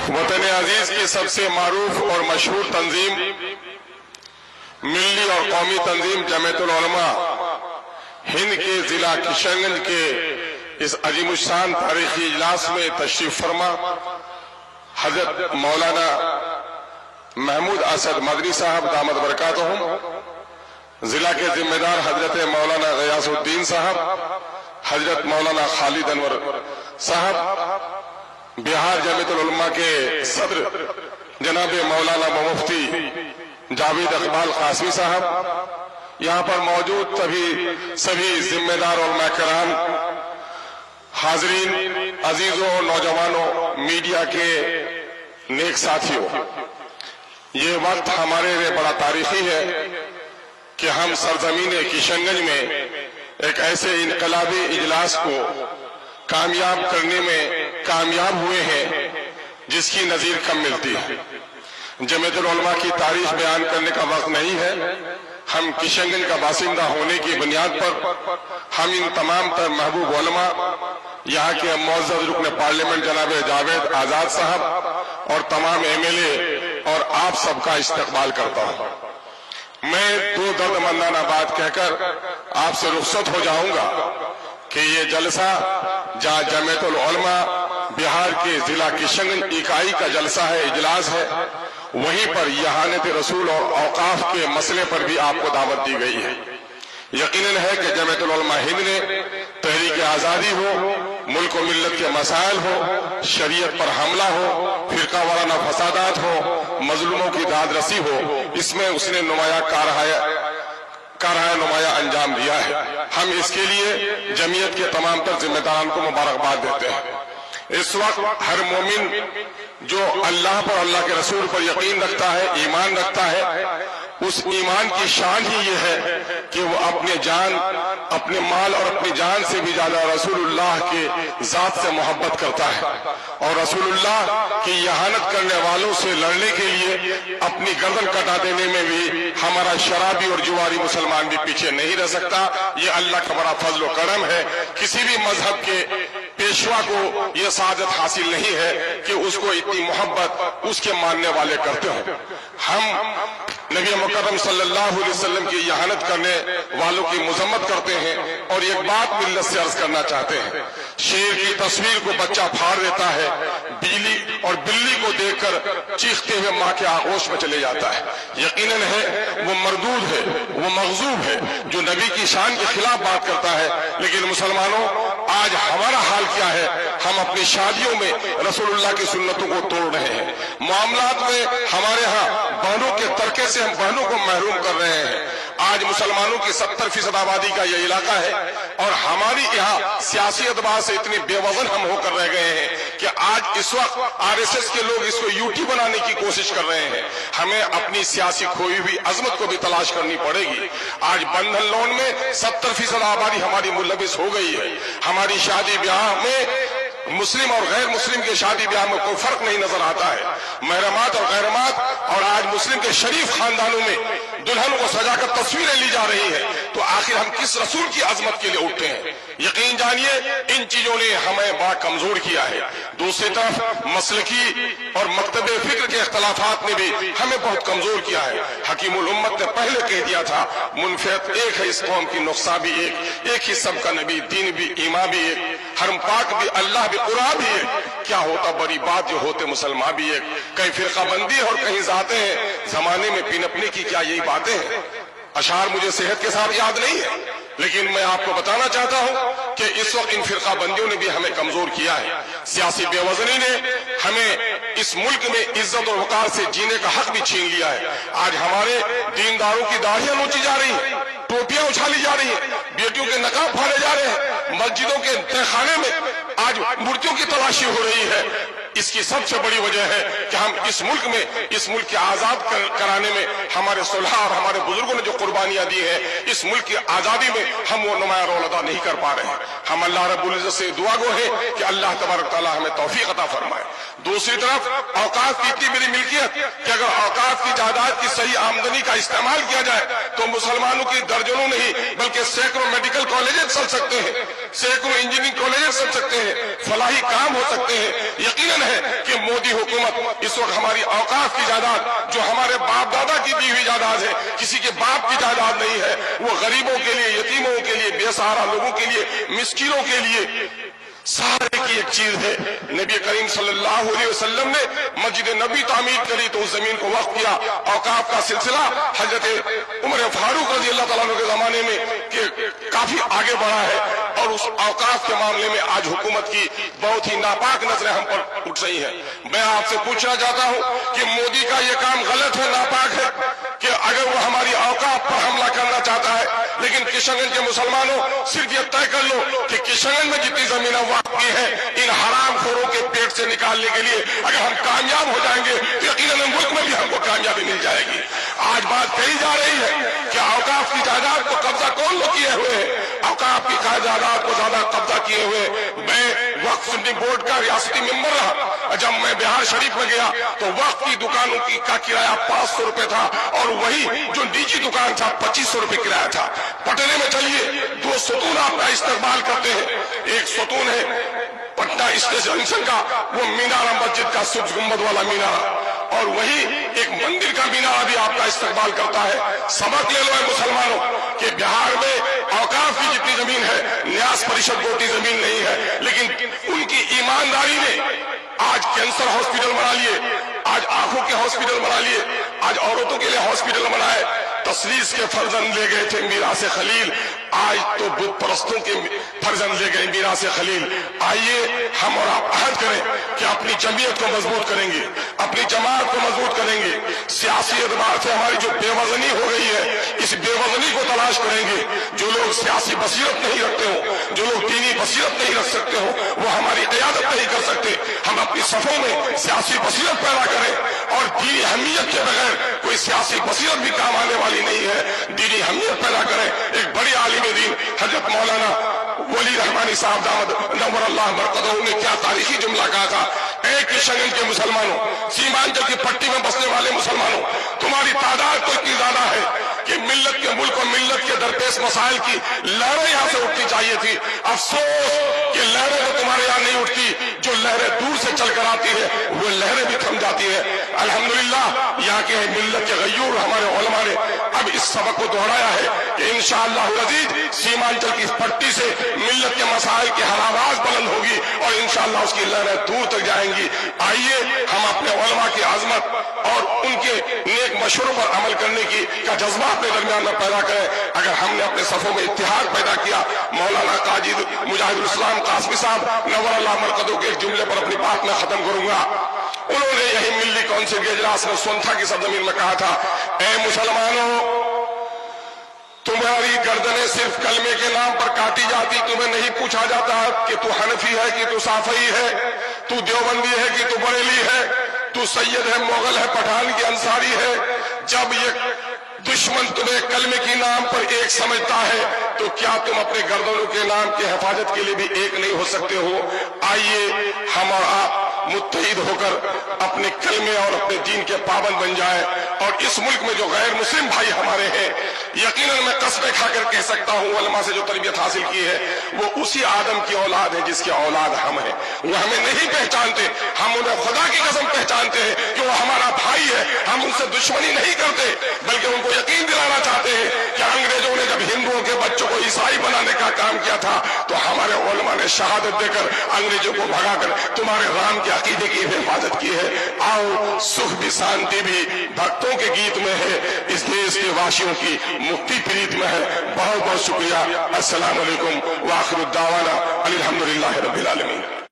वतन अजीज की सबसे मारूफ और मशहूर तंजीम मिल्ली और कौमी तंजीम जमीयतुल उलमा हिंद के जिला किशनगंज के इस अजीमुशान तारीखी इजलास में तशरीफ फरमा हजरत मौलाना महमूद असद मदनी साहब दामद बरकातहुम, जिला के जिम्मेदार हजरत मौलाना गयासुद्दीन साहब, हजरत मौलाना खालिद अनवर साहब, बिहार जमीयतुल उलमा के सदर जनाब मौलाना मुफ्ती जावेद इकबाल कासमी साहब, यहाँ पर मौजूद सभी जिम्मेदार उलमा किराम, हाजरीन, अजीजों, नौजवानों, मीडिया के नेक साथियों, ये वक्त हमारे लिए बड़ा तारीखी है कि हम सरजमीन किशनगंज में एक ऐसे इनकलाबी इजलास को कामयाब करने में कामयाब हुए हैं जिसकी नजीर कम मिलती है। जमीयतुल उलमा की तारीख बयान करने का वक्त नहीं है। हम किशनगंज का बासिंदा होने की बुनियाद पर हम इन तमाम तर महबूब उलमा, यहाँ के मुअज़्ज़ज़ रुकन पार्लियामेंट जनाब जावेद आजाद साहब और तमाम एमएलए और आप सबका इस्तकबाल करता हूँ। मैं दो दर्दमंदाना बात कहकर आपसे रुखसत हो जाऊंगा कि ये जलसा जहाँ जमीयतुल उलमा बिहार के जिला किशनगंज इकाई का जलसा है, इजलास है, वहीं पर यहानत रसूल और औकाफ के मसले पर भी आपको दावत दी गई है। यकीनन है कि जमीयतुल उलमा हिंद ने तहरीक आज़ादी हो, मुल्क और मिल्लत के मसाइल हो, शरीयत पर हमला हो, फिरका वाराना फसादात हो, मजलूमों की दाद रसी हो, इसमें उसने नुमाया नुमाया अंजाम दिया है। हम इसके लिए जमीयत के तमाम तर जिम्मेदारान को मुबारकबाद देते हैं। इस वक्त हर मोमिन जो अल्लाह पर, अल्लाह के रसूल पर यकीन रखता है, ईमान रखता है, उस ईमान की शान ही ये है कि वो अपने जान, अपने माल और अपनी जान से भी ज्यादा रसूलुल्लाह के जात से मोहब्बत करता है और रसूलुल्लाह की यहानत करने वालों से लड़ने के लिए अपनी गर्दन कटा देने में भी हमारा शराबी और जुआरी मुसलमान भी पीछे नहीं रह सकता। ये अल्लाह का बड़ा फजल व करम है। किसी भी मजहब के पेशवा को यह सादत हासिल नहीं है कि उसको इतनी मोहब्बत उसके मानने वाले करते हो। हम नबी मुकर्रम सल्लल्लाहु अलैहि वसल्लम की यहानत करने वालों की मुजम्मत करते हैं और एक बात मिल्लत से अर्ज करना चाहते हैं। शेर की तस्वीर को बच्चा फाड़ देता है, बिल्ली को देखकर चीखते हुए माँ के आगोश में चले जाता है। यकीनन है वो मरदूद है, वो मगजूब है जो नबी की शान के खिलाफ बात करता है। लेकिन मुसलमानों, आज हमारा हाल क्या है? हम अपनी शादियों में रसूलुल्लाह की सुन्नतों को तोड़ रहे हैं। मामलात में हमारे यहाँ बहनों के तरके से हम बहनों को महरूम कर रहे हैं। आज मुसलमानों की 70% आबादी का यह इलाका है और हमारी यहाँ सियासी एतबार से इतने बेवजन हम होकर रह गए हैं कि आज इस वक्त आरएसएस के लोग इसको यूटी बनाने की कोशिश कर रहे हैं। हमें अपनी सियासी खोई हुई अजमत को भी तलाश करनी पड़ेगी। आज बंधन लोन में 70% आबादी हमारी मुलविस हो गई है। हमारी शादी ब्याह में मुस्लिम और गैर मुस्लिम के शादी ब्याह में कोई फर्क नहीं नजर आता है। महरमात और गैरमात और आज मुस्लिम के शरीफ खानदानों में दुल्हन को सजाकर तस्वीरें ली जा रही हैं। तो आखिर हम किस रसूल की अजमत के लिए उठते हैं? यकीन जानिए इन चीजों ने हमें बड़ा कमजोर किया है। दूसरी तरफ मसलकी और मकतबे फिक्र के इख्तलाफात ने भी हमें बहुत कमजोर किया है। हकीमुल उम्मत ने पहले कह दिया था, मुनफियत एक है इस कौम की, नुक्सा भी एक ही सबका नबी, दीन भी, ईमान भी एक, हरम पाक भी, अल्लाह भी, कुरान भी एक। क्या होता बड़ी बात जो होते मुसलमान भी एक। कहीं फिरका बंदी और कहीं जाते हैं, जमाने में पिनपने की क्या यही बातें हैं? अशार मुझे सेहत के साथ याद नहीं है, लेकिन मैं आपको बताना चाहता हूं कि इस वक्त इन फिरका बंदियों ने भी हमें कमजोर किया है। सियासी बेवजनी ने हमें इस मुल्क में इज्जत और वकार से जीने का हक भी छीन लिया है। आज हमारे दीनदारों की दाढ़ियां नोची जा रही हैं, टोपियां उछाली जा रही हैं, बेटियों के नकाब फाड़े जा रहे हैं, मस्जिदों के तहखाने में आज मूर्तियों की तलाशी हो रही है। इसकी सबसे बड़ी वजह है कि हम इस मुल्क के आजाद कराने में हमारे सुलह और हमारे बुजुर्गों ने जो कुर्बानियां दी है, इस मुल्क की आजादी में हम वो नुमाया रोल अदा नहीं कर पा रहे हैं। हम अल्लाह रब्बुल इज्जत से दुआ गो है कि अल्लाह तबारक तआला हमें तौफीक अता फरमाए। दूसरी तरफ औकाफ की इतनी बड़ी मिल्कियत कि अगर औकाफ की जायदाद की सही आमदनी का इस्तेमाल किया जाए तो मुसलमानों की दर्जनों नहीं बल्कि सैकड़ों मेडिकल कॉलेजेस चल सकते हैं, सैकड़ों इंजीनियरिंग कॉलेजेस चल सकते हैं, फलाही काम हो सकते हैं। यकीनन मुतमईन है कि मोदी हुकूमत इस वक्त हमारी औकाफ की जायदाद, जो हमारे बाप दादा की दी हुई जायदाद है, किसी के बाप की जायदाद नहीं है, वो गरीबों के लिए, यतीमों के लिए, बेसहारा लोगों के लिए, मिस्किनों के लिए सारे की एक चीज है। नबी करीम सल्लल्लाहु अलैहि वसल्लम ने मस्जिद नबी तामीर करी तो उस जमीन को वक्फ किया। औकाफ का सिलसिला हजरत उमर फारूक रजी अल्लाह तआला अन्हु के जमाने में के काफी आगे बढ़ा है, और उस औकाफ के मामले में आज हुकूमत की बहुत ही नापाक नजरें हम पर उठ रही हैं। मैं आपसे पूछना चाहता हूं कि मोदी का ये काम गलत है, नापाक है, कि अगर वो हमारी औकाफ पर हमला करना चाहता है, लेकिन किशनगंज के मुसलमानों सिर्फ ये तय कर लो कि किशनगंज में जितनी जमीन वक्फ की है, इन हराम खोरों के पेट से निकालने के लिए अगर हम कामयाब हो जाएंगे तो यकीनन मुल्क में भी हमको कामयाबी मिल जाएगी। आज बात कही जा रही है कि औकाफ की जायदाद को कब्जा कौन लोग किए हुए हैं, औकाफ की जायदाद को ज्यादा कब्जा किए हुए। मैं वक्फ सुन्नी बोर्ड का रियासती मेंबर रहा, जब मैं बिहार शरीफ में गया तो वक्फ की दुकानों की का किराया 500 रुपए था, और वही जो निजी दुकान था 2500 रुपए किराया था। पटने में चलिए, 2 सतून आपका इस्तेमाल करते हैं। एक सतून है पटना स्टेशन का, वो मीनारा मस्जिद का सूरज गुंबद वाला मीनारा, और वही एक मंदिर का मीनारा भी आपका इस्तेमाल करता है। सबक ले लो मुसलमानों कि बिहार में औकाफ की जितनी जमीन है, न्यास परिषद को उतनी जमीन नहीं है, लेकिन उनकी ईमानदारी ने आज कैंसर हॉस्पिटल बना लिए, आज आंखों के हॉस्पिटल बना लिए, आज औरतों के लिए हॉस्पिटल बनाए। तसलीस के फर्जंद ले गए थे मीरास खलील, आज तो बुत परस्तों के फर्जंद ले गए मीरास खलील। आइए हम और आप अहद करें कि अपनी जमीयत को मजबूत करेंगे, अपनी जमात को मजबूत करेंगे। सियासी एतबार से हमारी जो बेवजनी हो गई है, इस बेवजनी को तलाश करेंगे। जो लोग सियासी बसीरत नहीं रखते हो, जो लोग दीनी बसीरत नहीं रख सकते हो, वो हमारी क़यादत नहीं कर सकते। हम अपनी सफों में सियासी बसीरत पैदा करें, और दीनी अहमियत के बगैर कोई सियासी बसीरत भी काम आने वाली नहीं है। दीनी अहमियत पैदा करें। एक बड़ी आलिम दीन हजरत मौलाना वली रहमानी साहब दामद नव्वर अल्लाह बरकतहू ने क्या तारीखी जुमला कहा था, एक किशनगंज के मुसलमानों, सीमांचल की पट्टी में बसने वाले मुसलमानों, तुम्हारी तादाद तो इतनी ज्यादा है कि मिल्लत के मुल्क और मिल्लत के दरपेश मसाइल की लहरें यहाँ से उठनी चाहिए थी। अफसोस कि लहरें तो तुम्हारे यहाँ नहीं उठती, जो लहरें दूर से चलकर आती है वो लहरें भी थम जाती है। अल्हम्दुलिल्लाह यहाँ के मिल्लत के गयूर हमारे उलमा ने अब इस सबक को दोहराया है कि इंशाअल्लाह अज़ीज़ सीमांचल की पट्टी से मिल्लत के मसाइल की हर आवाज बुलंद होगी, और इंशाअल्लाह उसकी लहरें दूर तक जाएंगी। आइए हम अपने उलमा की आजमत और उनके नेक मशवरों पर अमल करने की का जज्बा अपने दरमियान में पैदा करें। अगर हमने अपने सफों में इत्तिहाद पैदा किया, मौलाना काजी मुजाहिदुल इस्लाम कासमी साहब नव्वर अल्लाह मरकदहू के एक जुमले पर अपनी बात में खत्म करूंगा। उन्होंने यही मिल्ली काउंसिल के इजलास में सोनथा की सरजमीन में कहा था, ए मुसलमानों, तुम्हारी गर्दनें सिर्फ कलमे के नाम पर काटी जाती, तुम्हें नहीं पूछा जाता कि तू हनफी है कि तू साफई है, तू देवबंदी है कि तू बरेली है, तू सैयद है, मोगल है, पठान की अंसारी है। जब ये दुश्मन तुम्हें कलमे के नाम पर एक समझता है, तो क्या तुम अपने गर्दनों के नाम की हिफाजत के लिए भी एक नहीं हो सकते हो? आइए हम और आप मुत्तहिद होकर अपने कलमे और अपने दीन के पाबंद बन जाएं, और इस मुल्क में जो गैर मुस्लिम भाई हमारे हैं, यकीनन मैं कसमें खाकर कह सकता हूं, उलमा से जो तरबियत हासिल की है वो उसी आदम की औलाद है जिसकी औलाद हम हैं। वो हमें नहीं पहचानते, हम उन्हें खुदा की कसम पहचानते हैं कि वो हमारा भाई है। हम उनसे दुश्मनी नहीं करते, बल्कि उनको यकीन दिलाना चाहते हैं कि अंग्रेजों ने जब हिंदुओं के बच्चों को ईसाई बनाने का काम किया था, तो हमारे उलमा ने शहादत देकर अंग्रेजों को भगाकर तुम्हारे राम के अकीदे की हिफाजत की है। आओ, सुख भी शांति भी भक्तों के गीत में है, इस देश के वासियों की मुक्ति प्रीत में है। बहुत बहुत शुक्रिया। अस्सलाम वालेकुम व आखिर दावाना अनिल हम्दुलिल्लाहि रब्बिल आलमीन।